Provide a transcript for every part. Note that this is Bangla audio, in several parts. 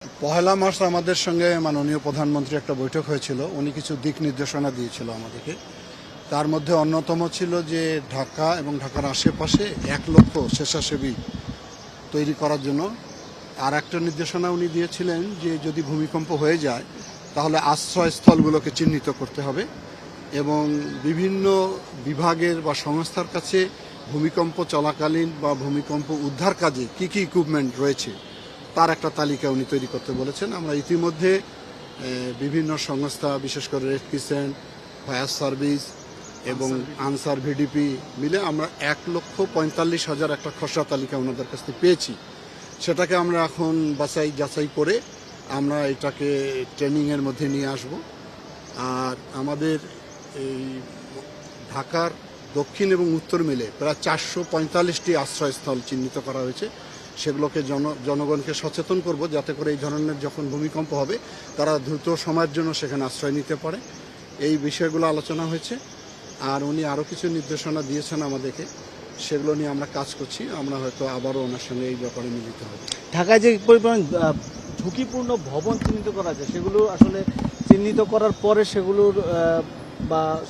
পহেলা মার্চ আমাদের সঙ্গে মাননীয় প্রধানমন্ত্রী একটা বৈঠক হয়েছিল। উনি কিছু দিক নির্দেশনা দিয়েছিল আমাদেরকে। তার মধ্যে অন্যতম ছিল যে ঢাকা এবং ঢাকার আশেপাশে 1 লক্ষ স্বেচ্ছাসেবী তৈরি করার জন্য। আর একটা নির্দেশনা উনি দিয়েছিলেন যে যদি ভূমিকম্প হয়ে যায় তাহলে আশ্রয়স্থলগুলোকে চিহ্নিত করতে হবে এবং বিভিন্ন বিভাগের বা সংস্থার কাছে ভূমিকম্প চলাকালীন বা ভূমিকম্প উদ্ধার কাজে কী কী ইকুইপমেন্ট রয়েছে তার একটা তালিকা উনি তৈরি করতে বলেছেন। আমরা ইতিমধ্যে বিভিন্ন সংস্থা, বিশেষ করে রেড ক্রিসেন্ট, ফায়ার সার্ভিস এবং আনসার ভিডিপি মিলে আমরা 1,45,000 একটা খসড়া তালিকা ওনাদের কাছ থেকে পেয়েছি। সেটাকে আমরা এখন যাচাই করে আমরা এটাকে ট্রেনিংয়ের মধ্যে নিয়ে আসব। আর আমাদের এই ঢাকার দক্ষিণ এবং উত্তর মিলে প্রায় 445টি আশ্রয়স্থল চিহ্নিত করা হয়েছে। সেগুলোকে জনগণকে সচেতন করব যাতে করে এই ধরনের যখন ভূমিকম্প হবে তারা দ্রুত সময়ের জন্য সেখানে আশ্রয় নিতে পারে। এই বিষয়গুলো আলোচনা হয়েছে। আর উনি আরও কিছু নির্দেশনা দিয়েছেন আমাদেরকে, সেগুলো নিয়ে আমরা কাজ করছি। আমরা হয়তো আবারও ওনার সঙ্গে এই ব্যাপারে মিলিত হব। ঢাকায় যে পরিমাণ ঝুঁকিপূর্ণ ভবন চিহ্নিত করা আছে সেগুলো আসলে চিহ্নিত করার পরে সেগুলোর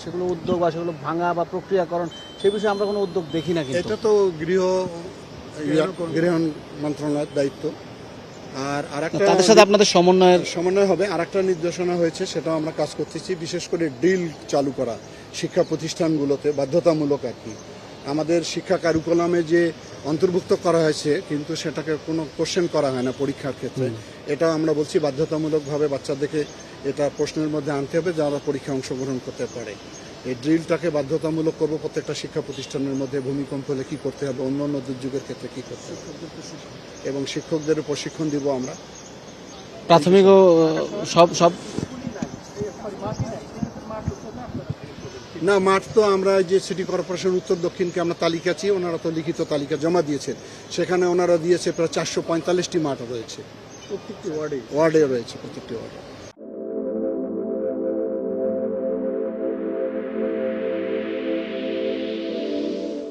সেগুলো উদ্যোগ বা সেগুলো ভাঙা বা প্রক্রিয়াকরণ সে বিষয়ে আমরা কোনো উদ্যোগ দেখি না। এটা তো গৃহ মন্ত্রণালয়ের দায়িত্ব। আর একটা তাদের সাথে আপনাদের সমন্বয় হবে। আর একটা নির্দেশনা হয়েছে, সেটাও আমরা কাজ করতেছি, বিশেষ করে ড্রিল চালু করা শিক্ষা প্রতিষ্ঠানগুলোতে বাধ্যতামূলক আর কি। আমাদের শিক্ষা কারিকুলামে যে অন্তর্ভুক্ত করা হয়েছে কিন্তু সেটাকে কোনো কোশ্চেন করা হয় না পরীক্ষার ক্ষেত্রে। এটা আমরা বলছি বাধ্যতামূলকভাবে বাচ্চাদেরকে এটা প্রশ্নের মধ্যে আনতে হবে যারা পরীক্ষায় অংশগ্রহণ করতে পারে। এই ড্রিলটাকে বাধ্যতামূলক করবো প্রত্যেকটা শিক্ষা প্রতিষ্ঠানের মধ্যে। ভূমিকম্প হলে কী করতে হবে, অন্য দুর্যোগের ক্ষেত্রে কী করতে হবে, এবং শিক্ষকদের প্রশিক্ষণ দিব আমরা। প্রাথমিক ও সব না, মাঠ তো আমরা যে সিটি কর্পোরেশন উত্তর দক্ষিণকে আমরা তালিকা চাই, ওনারা তো লিখিত তালিকা জমা দিয়েছেন। সেখানে ওনারা দিয়েছে প্রায় 445টি মাঠ রয়েছে, প্রত্যেকটি ওয়ার্ডে রয়েছে, প্রত্যেকটি ওয়ার্ডে।